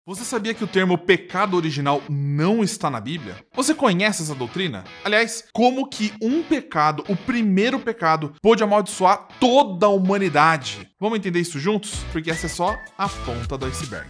Você sabia que o termo pecado original não está na Bíblia? Você conhece essa doutrina? Aliás, como que um pecado, o primeiro pecado, pôde amaldiçoar toda a humanidade? Vamos entender isso juntos? Porque essa é só a ponta do iceberg.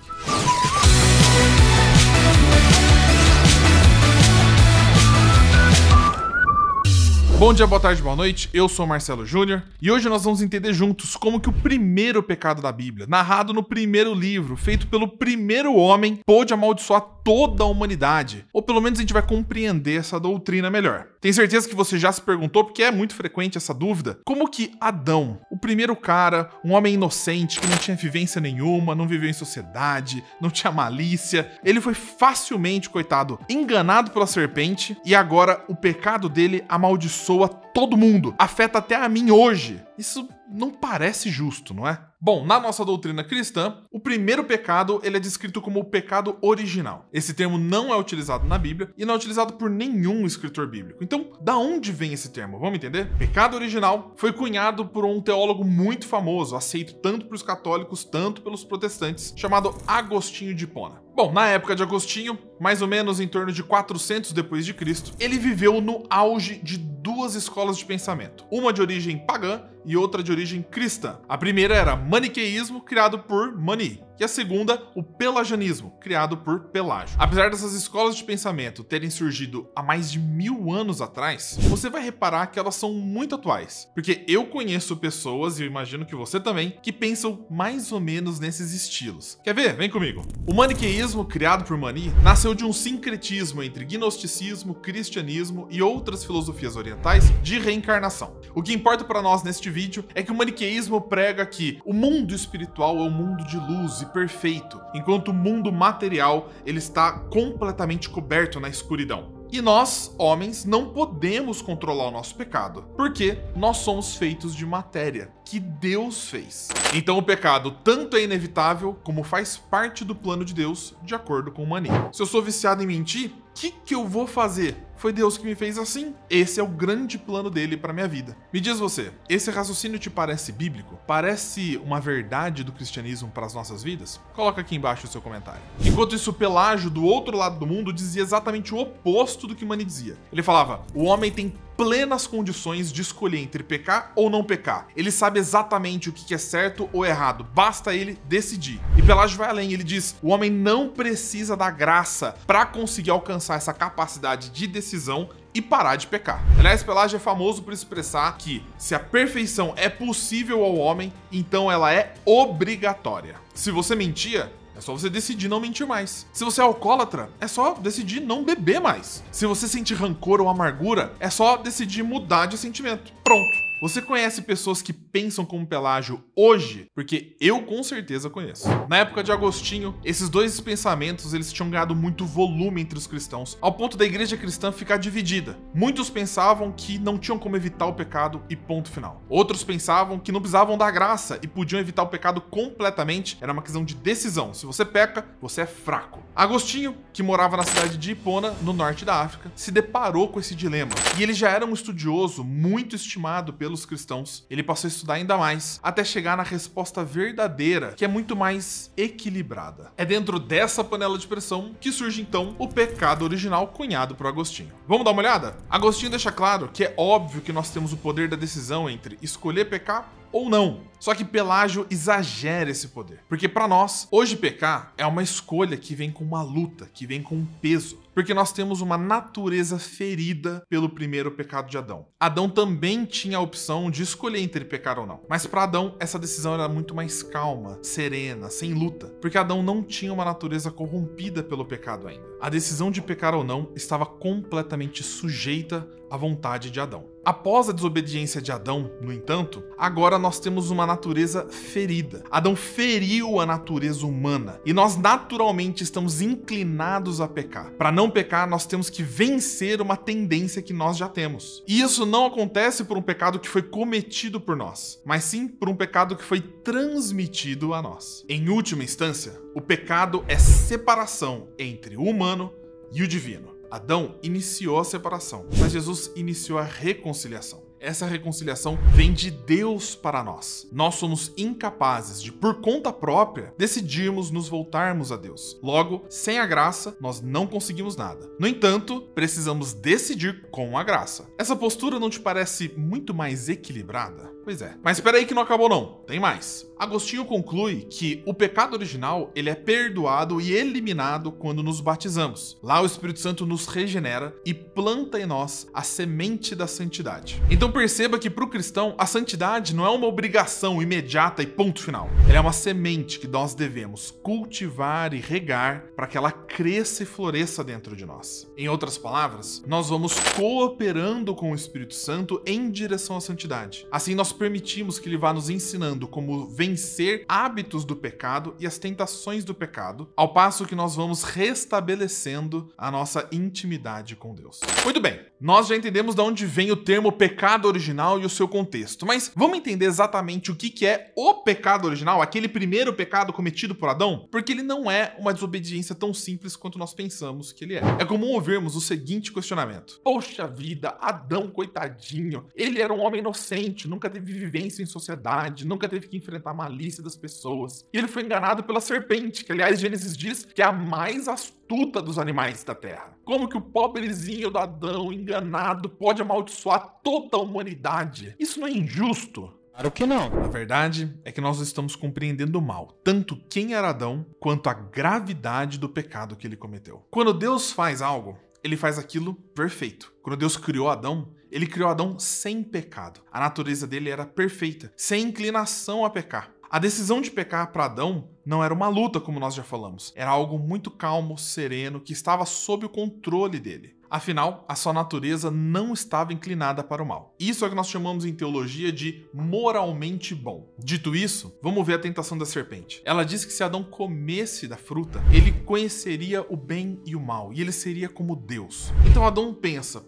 Bom dia, boa tarde, boa noite, eu sou Marcelo Júnior e hoje nós vamos entender juntos como que o primeiro pecado da Bíblia, narrado no primeiro livro, feito pelo primeiro homem, pôde amaldiçoar toda a humanidade. Ou pelo menos a gente vai compreender essa doutrina melhor. Tenho certeza que você já se perguntou, porque é muito frequente essa dúvida, como que Adão, o primeiro cara, um homem inocente, que não tinha vivência nenhuma, não viveu em sociedade, não tinha malícia, ele foi facilmente, coitado, enganado pela serpente e agora o pecado dele amaldiçoa todo mundo, afeta até a mim hoje. Isso não parece justo, não é? Bom, na nossa doutrina cristã, o primeiro pecado ele é descrito como o pecado original. Esse termo não é utilizado na Bíblia e não é utilizado por nenhum escritor bíblico. Então, da onde vem esse termo? Vamos entender? Pecado original foi cunhado por um teólogo muito famoso, aceito tanto pelos católicos, tanto pelos protestantes, chamado Agostinho de Hipona. Bom, na época de Agostinho, mais ou menos em torno de 400 depois de Cristo, ele viveu no auge de duas escolas de pensamento, uma de origem pagã e outra de origem cristã. A primeira era maniqueísmo, criado por Mani, e a segunda, o pelagianismo, criado por Pelágio. Apesar dessas escolas de pensamento terem surgido há mais de 1000 anos atrás, você vai reparar que elas são muito atuais, porque eu conheço pessoas, e eu imagino que você também, que pensam mais ou menos nesses estilos. Quer ver? Vem comigo. O maniqueísmo, criado por Mani, nasceu de um sincretismo entre gnosticismo, cristianismo e outras filosofias orientais de reencarnação. O que importa para nós neste vídeo é que o maniqueísmo prega que o mundo espiritual é um mundo de luz e perfeito, enquanto o mundo material ele está completamente coberto na escuridão. E nós, homens, não podemos controlar o nosso pecado, porque nós somos feitos de matéria, que Deus fez. Então o pecado tanto é inevitável, como faz parte do plano de Deus, de acordo com Mani. Se eu sou viciado em mentir, o que eu vou fazer? Foi Deus que me fez assim? Esse é o grande plano dele para minha vida. Me diz você, esse raciocínio te parece bíblico? Parece uma verdade do cristianismo para as nossas vidas? Coloca aqui embaixo o seu comentário. Enquanto isso, Pelágio, do outro lado do mundo, dizia exatamente o oposto do que Mani dizia. Ele falava, o homem tem plenas condições de escolher entre pecar ou não pecar. Ele sabe exatamente o que é certo ou errado, basta ele decidir. E Pelágio vai além, ele diz, o homem não precisa da graça para conseguir alcançar essa capacidade de decisão e parar de pecar. Aliás, Pelágio é famoso por expressar que se a perfeição é possível ao homem, então ela é obrigatória. Se você mentia, é só você decidir não mentir mais. Se você é alcoólatra, é só decidir não beber mais. Se você sente rancor ou amargura, é só decidir mudar de sentimento. Pronto. Você conhece pessoas que pensam como Pelágio hoje? Porque eu com certeza conheço. Na época de Agostinho, esses dois pensamentos eles tinham ganhado muito volume entre os cristãos, ao ponto da igreja cristã ficar dividida. Muitos pensavam que não tinham como evitar o pecado e ponto final. Outros pensavam que não precisavam da graça e podiam evitar o pecado completamente. Era uma questão de decisão. Se você peca, você é fraco. Agostinho, que morava na cidade de Hipona, no norte da África, se deparou com esse dilema. E ele já era um estudioso muito estimado pelos cristãos. Ele passou a estudar ainda mais, até chegar na resposta verdadeira, que é muito mais equilibrada. É dentro dessa panela de pressão que surge então o pecado original cunhado por Agostinho. Vamos dar uma olhada? Agostinho deixa claro que é óbvio que nós temos o poder da decisão entre escolher pecar ou não. Só que Pelágio exagera esse poder. Porque para nós, hoje pecar é uma escolha que vem com uma luta, que vem com um peso. Porque nós temos uma natureza ferida pelo primeiro pecado de Adão. Adão também tinha a opção de escolher entre pecar ou não. Mas para Adão, essa decisão era muito mais calma, serena, sem luta. Porque Adão não tinha uma natureza corrompida pelo pecado ainda. A decisão de pecar ou não estava completamente sujeita à vontade de Adão. Após a desobediência de Adão, no entanto, agora nós temos uma natureza ferida. Adão feriu a natureza humana e nós naturalmente estamos inclinados a pecar. Para não pecar, nós temos que vencer uma tendência que nós já temos. E isso não acontece por um pecado que foi cometido por nós, mas sim por um pecado que foi transmitido a nós. Em última instância, o pecado é separação entre o humano e o divino. Adão iniciou a separação, mas Jesus iniciou a reconciliação. Essa reconciliação vem de Deus para nós. Nós somos incapazes de, por conta própria, decidirmos nos voltarmos a Deus. Logo, sem a graça, nós não conseguimos nada. No entanto, precisamos decidir com a graça. Essa postura não te parece muito mais equilibrada? Pois é. Mas espera aí que não acabou não. Tem mais. Agostinho conclui que o pecado original ele é perdoado e eliminado quando nos batizamos. Lá o Espírito Santo nos regenera e planta em nós a semente da santidade. Então perceba que para o cristão a santidade não é uma obrigação imediata e ponto final. Ela é uma semente que nós devemos cultivar e regar para que ela cresça e floresça dentro de nós. Em outras palavras, nós vamos cooperando com o Espírito Santo em direção à santidade. Assim nós permitimos que ele vá nos ensinando como vencer hábitos do pecado e as tentações do pecado, ao passo que nós vamos restabelecendo a nossa intimidade com Deus. Muito bem, nós já entendemos de onde vem o termo pecado original e o seu contexto, mas vamos entender exatamente o que é o pecado original, aquele primeiro pecado cometido por Adão? Porque ele não é uma desobediência tão simples quanto nós pensamos que ele é. É comum ouvirmos o seguinte questionamento: poxa vida, Adão, coitadinho, ele era um homem inocente, nunca teve vivência em sociedade, nunca teve que enfrentar a malícia das pessoas. E ele foi enganado pela serpente, que aliás Gênesis diz que é a mais astuta dos animais da terra. Como que o pobrezinho do Adão, enganado, pode amaldiçoar toda a humanidade? Isso não é injusto? Claro que não. A verdade é que nós estamos compreendendo mal, tanto quem era Adão, quanto a gravidade do pecado que ele cometeu. Quando Deus faz algo, ele faz aquilo perfeito. Quando Deus criou Adão, ele criou Adão sem pecado. A natureza dele era perfeita, sem inclinação a pecar. A decisão de pecar para Adão não era uma luta, como nós já falamos. Era algo muito calmo, sereno, que estava sob o controle dele. Afinal, a sua natureza não estava inclinada para o mal. Isso é o que nós chamamos em teologia de moralmente bom. Dito isso, vamos ver a tentação da serpente. Ela diz que se Adão comesse da fruta, ele conheceria o bem e o mal, e ele seria como Deus. Então Adão pensa,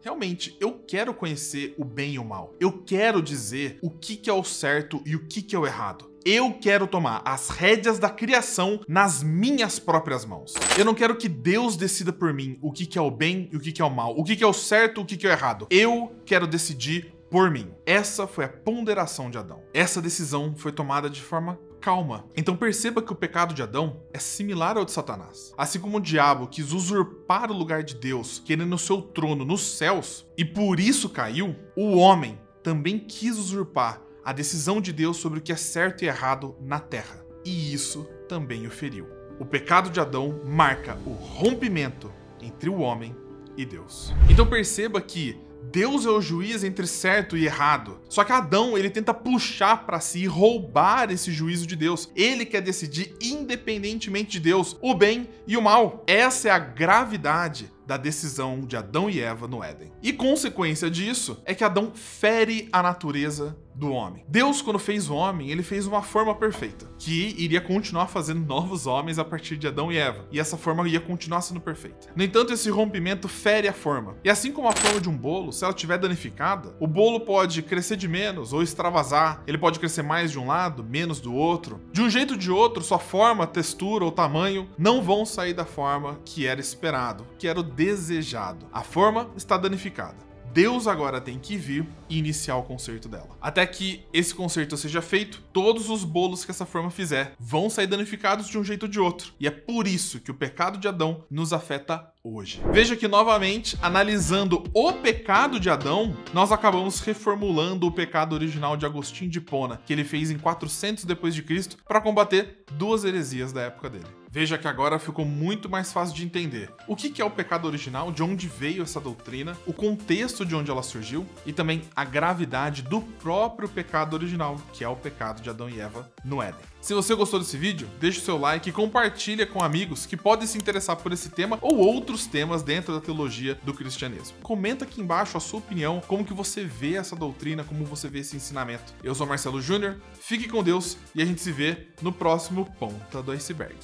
realmente, eu quero conhecer o bem e o mal. Eu quero dizer o que é o certo e o que é o errado. Eu quero tomar as rédeas da criação nas minhas próprias mãos. Eu não quero que Deus decida por mim o que é o bem e o que é o mal, o que é o certo e o que é o errado. Eu quero decidir por mim. Essa foi a ponderação de Adão. Essa decisão foi tomada de forma calma. Então perceba que o pecado de Adão é similar ao de Satanás. Assim como o diabo quis usurpar o lugar de Deus, querendo o seu trono nos céus, e por isso caiu, o homem também quis usurpar a decisão de Deus sobre o que é certo e errado na terra. E isso também o feriu. O pecado de Adão marca o rompimento entre o homem e Deus. Então perceba que Deus é o juiz entre certo e errado. Só que Adão, ele tenta puxar para si e roubar esse juízo de Deus. Ele quer decidir independentemente de Deus o bem e o mal. Essa é a gravidade da decisão de Adão e Eva no Éden. E consequência disso é que Adão fere a natureza do homem. Deus, quando fez o homem, ele fez uma forma perfeita, que iria continuar fazendo novos homens a partir de Adão e Eva. E essa forma ia continuar sendo perfeita. No entanto, esse rompimento fere a forma. E assim como a forma de um bolo, se ela estiver danificada, o bolo pode crescer de menos ou extravasar. Ele pode crescer mais de um lado, menos do outro. De um jeito ou de outro, sua forma, textura ou tamanho não vão sair da forma que era esperado, que era o desejado. A forma está danificada. Deus agora tem que vir e iniciar o conserto dela. Até que esse conserto seja feito, todos os bolos que essa forma fizer vão sair danificados de um jeito ou de outro. E é por isso que o pecado de Adão nos afeta hoje. Veja que, novamente, analisando o pecado de Adão, nós acabamos reformulando o pecado original de Agostinho de Hipona, que ele fez em 400 depois de Cristo, para combater duas heresias da época dele. Veja que agora ficou muito mais fácil de entender o que é o pecado original, de onde veio essa doutrina, o contexto de onde ela surgiu e também a gravidade do próprio pecado original, que é o pecado de Adão e Eva no Éden. Se você gostou desse vídeo, deixe o seu like e compartilha com amigos que podem se interessar por esse tema ou outros temas dentro da teologia do cristianismo. Comenta aqui embaixo a sua opinião, como que você vê essa doutrina, como você vê esse ensinamento. Eu sou Marcelo Júnior, fique com Deus e a gente se vê no próximo Ponta do Iceberg.